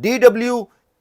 DW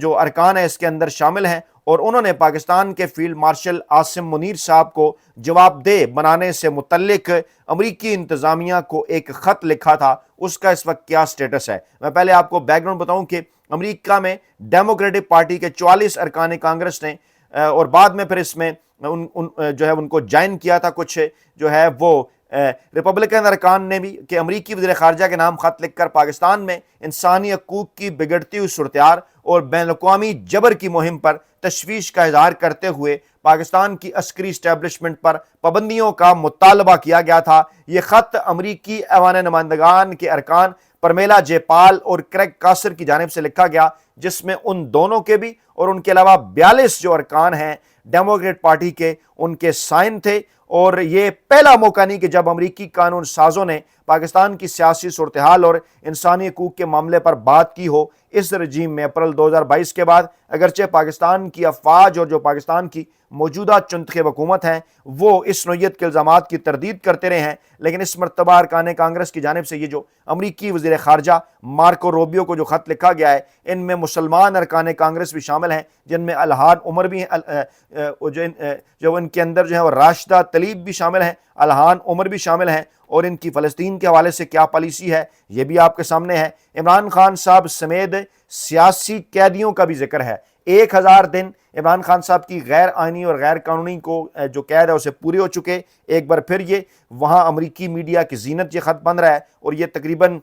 جو ارکان ہیں اس کے اندر شامل ہیں، اور انہوں نے پاکستان کے فیلڈ مارشل عاصم منیر صاحب کو جواب دہ بنانے سے متعلق امریکی انتظامیہ کو ایک خط لکھا تھا۔ اس کا اس وقت کیا سٹیٹس ہے؟ میں پہلے آپ کو بیک گراؤنڈ بتاؤں کہ امریکہ میں ڈیموکریٹک پارٹی کے 44 ارکان کانگریس نے اور بعد میں پھر اس میں جو ہے ان کو جوائن کیا تھا کچھ جو ہے وہ ریپبلکن ارکان نے بھی، کہ امریکی وزیر خارجہ کے نام خط لکھ کر پاکستان میں انسانی حقوق کی بگڑتی ہوئی صورتحال اور بین الاقوامی جبر کی مہم پر تشویش کا اظہار کرتے ہوئے پاکستان کی عسکری اسٹیبلشمنٹ پر پابندیوں کا مطالبہ کیا گیا تھا۔ یہ خط امریکی ایوان نمائندگان کے ارکان پرمیلا جے پال اور کریگ کاسر کی جانب سے لکھا گیا، جس میں ان دونوں کے بھی اور ان کے علاوہ 42 جو ارکان ہیں ڈیموکریٹ پارٹی کے، ان کے سائن تھے۔ اور یہ پہلا موقع نہیں کہ جب امریکی قانون سازوں نے پاکستان کی سیاسی صورتحال اور انسانی حقوق کے معاملے پر بات کی ہو۔ اس رجیم میں اپریل 2022 کے بعد اگرچہ پاکستان کی افواج اور جو پاکستان کی موجودہ چنتخب حکومت ہیں وہ اس نوعیت کے الزامات کی تردید کرتے رہے ہیں، لیکن اس مرتبہ ارکان کانگریس کی جانب سے یہ جو امریکی وزیر خارجہ مارکو روبیو کو جو خط لکھا گیا ہے، ان میں مسلمان ارکان کانگریس بھی شامل ہیں، جن میں الہان عمر بھی جو ان کے اندر جو ہے وہ راشدہ طلیب بھی شامل ہیں، الہان عمر بھی شامل ہیں، اور ان کی فلسطین کے حوالے سے کیا پالیسی ہے یہ بھی آپ کے سامنے ہے۔ عمران خان صاحب سمیت سیاسی قیدیوں کا بھی ذکر ہے۔ 1000 دن عمران خان صاحب کی غیر آئینی اور غیر قانونی کو جو قید ہے اسے پورے ہو چکے۔ ایک بار پھر یہ وہاں امریکی میڈیا کی زینت یہ خط بن رہا ہے، اور یہ تقریباً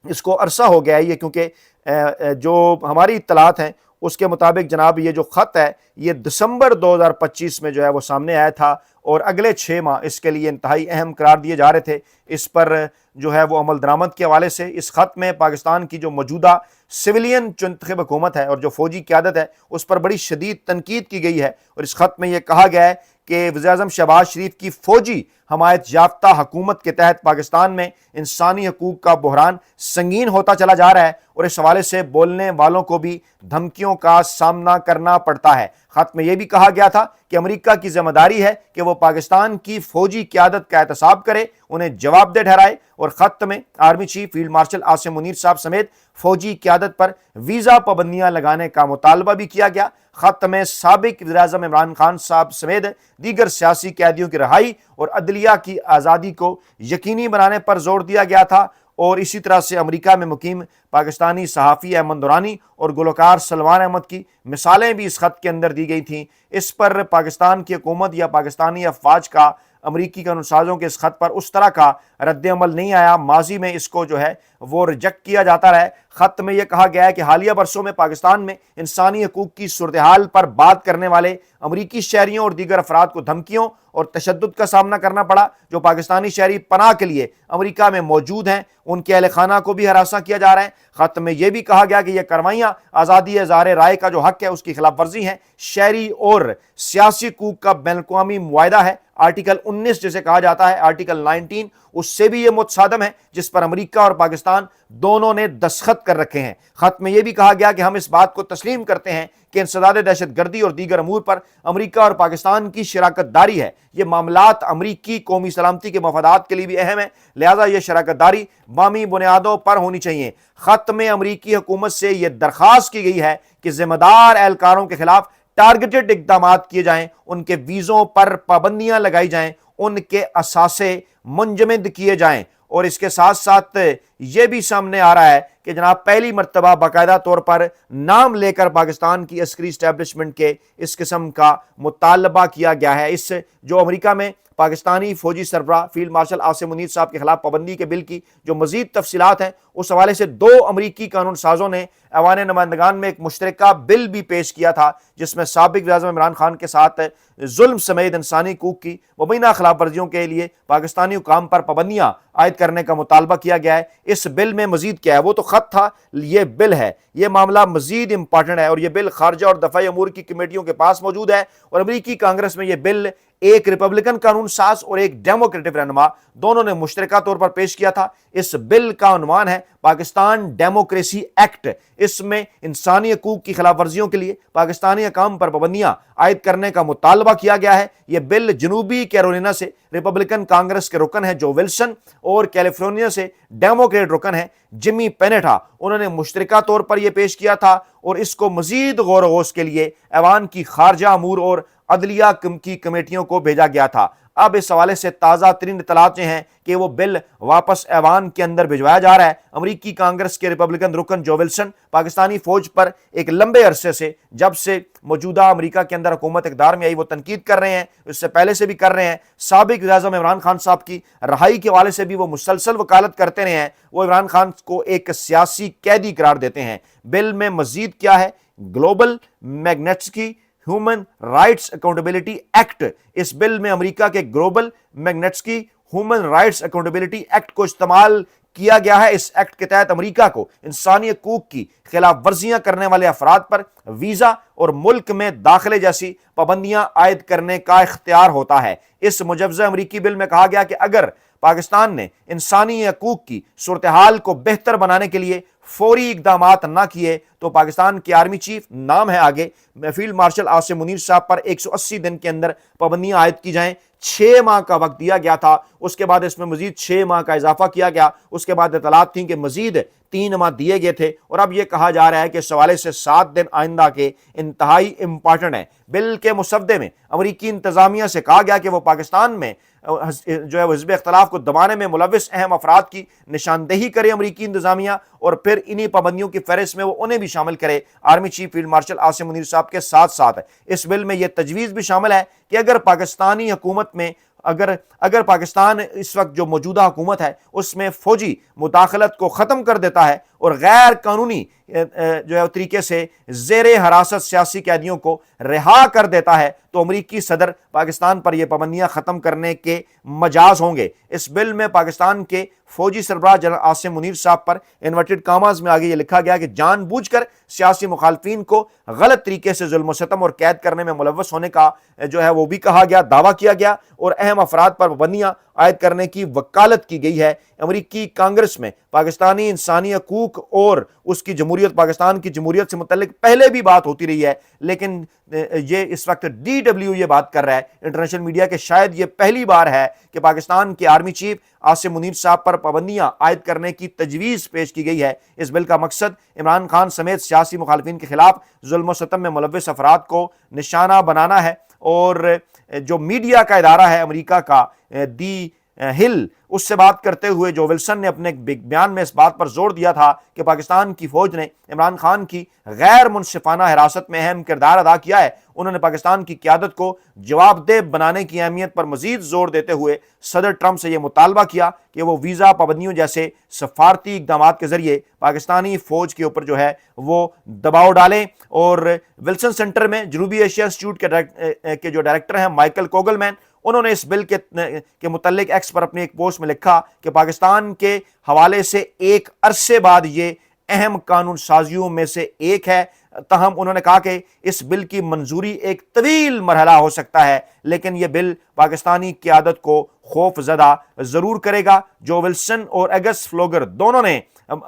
اس کو عرصہ ہو گیا ہے یہ، کیونکہ جو ہماری اطلاعات ہیں اس کے مطابق جناب یہ جو خط ہے یہ دسمبر 2025 میں جو ہے وہ سامنے آیا تھا، اور اگلے 6 ماہ اس کے لیے انتہائی اہم قرار دیے جا رہے تھے۔ اس پر جو ہے وہ عمل درآمد کے حوالے سے اس خط میں پاکستان کی جو موجودہ سویلین چنتخب حکومت ہے اور جو فوجی قیادت ہے اس پر بڑی شدید تنقید کی گئی ہے، اور اس خط میں یہ کہا گیا ہے کہ وزیر اعظم شہباز شریف کی فوجی حمایت یافتہ حکومت کے تحت پاکستان میں انسانی حقوق کا بحران سنگین ہوتا چلا جا رہا ہے، اور اس حوالے سے بولنے والوں کو بھی دھمکیوں کا سامنا کرنا پڑتا ہے۔ خط میں یہ بھی کہا گیا تھا کہ امریکہ کی ذمہ داری ہے کہ وہ پاکستان کی فوجی قیادت کا احتساب کرے، انہیں جواب دہ ٹھہرائے، اور خط میں army chief field marshal Asim Munir صاحب سمیت فوجی قیادت پر ویزا پابندیاں لگانے کا مطالبہ بھی کیا گیا۔ خط میں سابق وزیر اعظم عمران خان صاحب سمیت دیگر سیاسی قیدیوں کی رہائی اور عدلیہ کی آزادی کو یقینی بنانے پر زور دیا گیا تھا، اور اسی طرح سے امریکہ میں مقیم پاکستانی صحافی احمد نورانی اور گلوکار سلمان احمد کی مثالیں بھی اس خط کے اندر دی گئی تھیں۔ اس پر پاکستان کی حکومت یا پاکستانی افواج کا امریکی قانون سازوں کے اس خط پر اس طرح کا رد عمل نہیں آیا۔ ماضی میں اس کو جو ہے وہ ریجیکٹ کیا جاتا رہا ہے۔ خط میں یہ کہا گیا ہے کہ حالیہ برسوں میں پاکستان میں انسانی حقوق کی صورتحال پر بات کرنے والے امریکی شہریوں اور دیگر افراد کو دھمکیوں اور تشدد کا سامنا کرنا پڑا۔ جو پاکستانی شہری پناہ کے لیے امریکہ میں موجود ہیں ان کے اہل خانہ کو بھی ہراساں کیا جا رہا ہے۔ خط میں یہ بھی کہا گیا کہ یہ کارروائیاں آزادی اظہار رائے کا جو حق ہے اس کی خلاف ورزی ہیں، شہری اور سیاسی حقوق کا بین الاقوامی معاہدہ ہے، آرٹیکل 19 جسے کہا جاتا ہے، آرٹیکل 19 اس سے بھی یہ متصادم ہے، جس پر امریکہ اور پاکستان دونوں نے دستخط کر رکھے ہیں۔ خط میں یہ بھی کہا گیا کہ ہم اس بات کو تسلیم کرتے ہیں کہ انسداد دہشت گردی اور دیگر امور پر امریکہ اور پاکستان کی شراکت داری ہے۔ یہ معاملات امریکی قومی سلامتی کے مفادات کے لیے بھی اہم ہیں، لہذا یہ شراکت داری باہمی بنیادوں پر ہونی چاہیے۔ خط میں امریکی حکومت سے یہ درخواست کی گئی ہے کہ ذمہ دار اہلکاروں کے خلاف ٹارگیٹڈ اقدامات کیے جائیں، ان کے ویزوں پر پابندیاں لگائی جائیں، ان کے اثاثے منجمد کیے جائیں۔ اور اس کے ساتھ ساتھ یہ بھی سامنے آ رہا ہے کہ جناب پہلی مرتبہ باقاعدہ طور پر نام لے کر پاکستان کی عسکری اسٹیبلشمنٹ کے اس قسم کا مطالبہ کیا گیا ہے۔ اس جو امریکہ میں پاکستانی فوجی سربراہ فیلڈ مارشل عاصم منیر صاحب کے خلاف پابندی کے بل کی جو مزید تفصیلات ہیں، اس حوالے سے 2 امریکی قانون سازوں نے ایوان نمائندگان میں ایک مشترکہ بل بھی پیش کیا تھا، جس میں سابق وزیر اعظم عمران خان کے ساتھ ظلم سمیت انسانی حقوق کی مبینہ خلاف ورزیوں کے لیے پاکستانی حکام پر پابندیاں عائد کرنے کا مطالبہ کیا گیا ہے۔ اس بل میں مزید کیا ہے؟ وہ تو خط تھا، یہ بل ہے۔ یہ معاملہ مزید امپارٹنٹ ہے، اور یہ بل خارجہ اور دفاعی امور کی کمیٹیوں کے پاس موجود ہے، اور امریکی کانگریس میں یہ بل ایک ریپبلکن قانون ساز اور ایک ڈیموکریٹک رہنما دونوں نے مشترکہ طور پر پیش کیا تھا۔ اس بل کا عنوان ہے پاکستان ڈیموکریسی ایکٹ۔ اس میں انسانی حقوق کی خلاف ورزیوں کے لیے پاکستانی حکام پر پابندیاں عائد کرنے کا مطالبہ کیا گیا ہے۔ یہ بل جنوبی کیرولینا سے ریپبلکن کانگریس کے رکن ہیں جو ولسن اور کیلیفورنیا سے ڈیموکریٹ رکن ہیں جمی پینیٹا، انہوں نے مشترکہ طور پر یہ پیش کیا تھا اور اس کو مزید غور و خوض کے لیے ایوان کی خارجہ امور اور عدلیہ کی کمیٹیوں کو بھیجا گیا تھا۔ اب اس حوالے سے تازہ ترین اطلاعات ہیں کہ وہ بل واپس ایوان کے اندر بھجوایا جا رہا ہے۔ امریکی کانگریس کے ریپبلکن رکن جو ولسن پاکستانی فوج پر ایک لمبے عرصے سے، جب سے موجودہ امریکہ کے اندر حکومت اقتدار میں آئی، وہ تنقید کر رہے ہیں، اس سے پہلے سے بھی کر رہے ہیں۔ سابق وزیر اعظم عمران خان صاحب کی رہائی کے حوالے سے بھی وہ مسلسل وکالت کرتے رہے ہیں۔ وہ عمران خان کو ایک سیاسی قیدی قرار دیتے ہیں۔ بل میں مزید کیا ہے؟ Global Magnitsky human rights accountability act. اس بل میں امریکہ کے global Magnitsky human rights accountability act کو استعمال کیا گیا ہے۔ اس ایکٹ کے تحت امریکہ کو انسانی حقوق کی خلاف ورزیاں کرنے والے افراد پر ویزا اور ملک میں داخلے جیسی پابندیاں عائد کرنے کا اختیار ہوتا ہے۔ اس مجوزہ امریکی بل میں کہا گیا کہ اگر پاکستان نے انسانی حقوق کی صورتحال کو بہتر بنانے کے لیے فوری اقدامات نہ کیے تو پاکستان کے آرمی چیف، نام ہے آگے، فیلڈ مارشل عاصم منیر صاحب پر 180 دن کے اندر پابندیاں عائد کی جائیں۔ 6 ماہ کا وقت دیا گیا تھا، اس کے بعد اس میں مزید 6 ماہ کا اضافہ کیا گیا۔ اس کے بعد اطلاعات تھیں کہ مزید 3 ماہ دیے گئے تھے، اور اب یہ کہا جا رہا ہے کہ اس حوالے سے 7 دن آئندہ کے انتہائی امپارٹنٹ ہیں۔ بل کے مسودے میں امریکی انتظامیہ سے کہا گیا کہ وہ پاکستان میں جو ہے حزب اختلاف کو دبانے میں ملوث اہم افراد کی نشاندہی کرے امریکی انتظامیہ، اور پھر انہی پابندیوں کی فہرست میں وہ انہیں بھی شامل کرے army chief field marshal Asim Munir صاحب کے ساتھ ساتھ۔ اس بل میں یہ تجویز بھی شامل ہے کہ اگر پاکستانی حکومت میں اگر پاکستان اس وقت جو موجودہ حکومت ہے اس میں فوجی مداخلت کو ختم کر دیتا ہے اور غیر قانونی جو ہے طریقے سے زیر حراست سیاسی قیدیوں کو رہا کر دیتا ہے تو امریکی صدر پاکستان پر یہ پابندیاں ختم کرنے کے مجاز ہوں گے۔ اس بل میں پاکستان کے فوجی سربراہ جنرل عاصم منیر صاحب پر انورٹڈ کاماز میں آگے یہ لکھا گیا کہ جان بوجھ کر سیاسی مخالفین کو غلط طریقے سے ظلم و ستم اور قید کرنے میں ملوث ہونے کا جو ہے وہ بھی کہا گیا، دعویٰ کیا گیا، اور اہم افراد پر پابندیاں عائد کرنے کی وکالت کی گئی ہے۔ امریکی کانگریس میں پاکستانی انسانی حقوق اور اس کی جمہوریت، پاکستان کی جمہوریت سے متعلق پہلے بھی بات ہوتی رہی ہے، لیکن یہ اس وقت DW یہ بات کر رہا ہے انٹرنیشنل میڈیا کے، شاید یہ پہلی بار ہے کہ پاکستان کے آرمی چیف عاصم منیر صاحب پر پابندیاں عائد کرنے کی تجویز پیش کی گئی ہے۔ اس بل کا مقصد عمران خان سمیت سیاسی مخالفین کے خلاف ظلم و ستم میں ملوث افراد کو نشانہ بنانا ہے، اور جو میڈیا کا ادارہ ہے امریکہ کا دی ہل، اس سے بات کرتے ہوئے جو ولسن نے اپنے بیان میں اس بات پر زور دیا تھا کہ پاکستان کی فوج نے عمران خان کی غیر منصفانہ حراست میں اہم کردار ادا کیا ہے۔ انہوں نے پاکستان کی قیادت کو جواب دہ بنانے کی اہمیت پر مزید زور دیتے ہوئے صدر ٹرمپ سے یہ مطالبہ کیا کہ وہ ویزا پابندیوں جیسے سفارتی اقدامات کے ذریعے پاکستانی فوج کے اوپر جو ہے وہ دباؤ ڈالیں۔ اور ولسن سینٹر میں جنوبی ایشیا انسٹیٹیوٹ کے جو ڈائریکٹر ہیں مائیکل کوگل مین، انہوں نے اس بل کے متعلق ایکس پر اپنے ایک پوسٹ میں لکھا کہ پاکستان کے حوالے سے ایک عرصے بعد یہ اہم قانون سازیوں میں سے ایک ہے، تاہم انہوں نے کہا کہ اس بل کی منظوری ایک طویل مرحلہ ہو سکتا ہے، لیکن یہ بل پاکستانی قیادت کو خوف زدہ ضرور کرے گا۔ جو ولسن اور ایگس فلوگر دونوں نے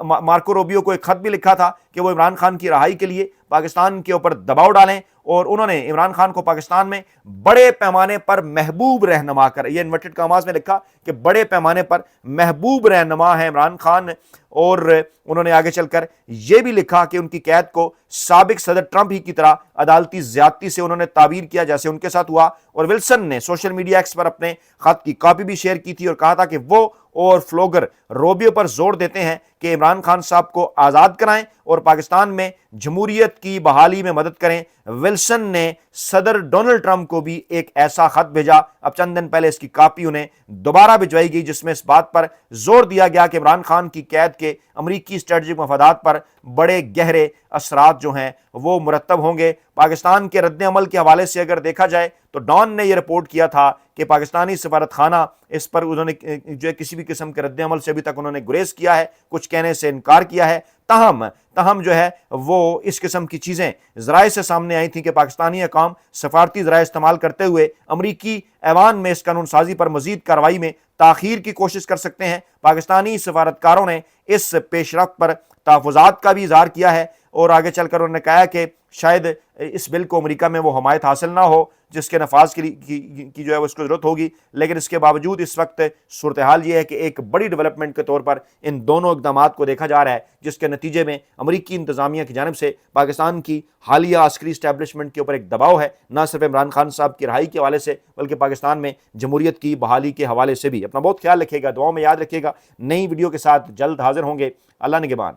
مارکو روبیو کو ایک خط بھی لکھا تھا کہ وہ عمران خان کی رہائی کے لیے پاکستان کے اوپر دباؤ ڈالیں، اور انہوں نے عمران خان کو پاکستان میں بڑے پیمانے پر محبوب رہنما کر، یہ انورٹڈ کاماز میں لکھا کہ بڑے پیمانے پر محبوب رہنما ہے عمران خان، اور انہوں نے آگے چل کر یہ بھی لکھا کہ ان کی قید کو سابق صدر ٹرمپ ہی کی طرح عدالتی زیادتی سے انہوں نے تعبیر کیا جیسے ان کے ساتھ ہوا۔ اور ولسن نے سوشل میڈیا ایکس پر اپنے خط کی کاپی بھی شیئر کی تھی اور کہا تھا کہ وہ اور فلوگر روبیو پر زور دیتے ہیں کہ عمران خان صاحب کو آزاد کرائیں اور پاکستان میں جمہوریت کی بحالی میں مدد کریں۔ ولسن نے صدر ڈونلڈ ٹرمپ کو بھی ایک ایسا خط بھیجا، اب چند دن پہلے اس کی کاپی انہیں دوبارہ بھجوائی گئی، جس میں اس بات پر زور دیا گیا کہ عمران خان کی قید کے امریکی اسٹریٹجک مفادات پر بڑے گہرے اثرات جو ہیں وہ مرتب ہوں گے۔ پاکستان کے رد عمل کے حوالے سے اگر دیکھا جائے تو ڈان نے یہ رپورٹ کیا تھا کہ پاکستانی سفارت خانہ اس پر انہوں نے جو ہے کسی بھی قسم کے رد عمل سے ابھی تک انہوں نے گریز کیا ہے، کچھ کہنے سے انکار کیا ہے۔ تاہم جو ہے وہ اس قسم کی چیزیں ذرائع سے سامنے آئی تھیں کہ پاکستانی حکام سفارتی ذرائع استعمال کرتے ہوئے امریکی ایوان میں اس قانون سازی پر مزید کارروائی میں تاخیر کی کوشش کر سکتے ہیں۔ پاکستانی سفارتکاروں نے اس پیش رفت پر تحفظات کا بھی اظہار کیا ہے اور آگے چل کر انہوں نے کہا کہ شاید اس بل کو امریکہ میں وہ حمایت حاصل نہ ہو جس کے نفاذ کی جو ہے اس کو ضرورت ہوگی، لیکن اس کے باوجود اس وقت صورتحال یہ ہے کہ ایک بڑی ڈیولپمنٹ کے طور پر ان دونوں اقدامات کو دیکھا جا رہا ہے، جس کے نتیجے میں امریکی انتظامیہ کی جانب سے پاکستان کی حالیہ عسکری اسٹیبلشمنٹ کے اوپر ایک دباؤ ہے، نہ صرف عمران خان صاحب کی رہائی کے حوالے سے بلکہ پاکستان میں جمہوریت کی بحالی کے حوالے سے بھی۔ اپنا بہت خیال رکھیے گا، دعاؤں میں یاد رکھیے گا۔ نئی ویڈیو کے ساتھ جلد حاضر ہوں گے۔ اللہ نگہبان۔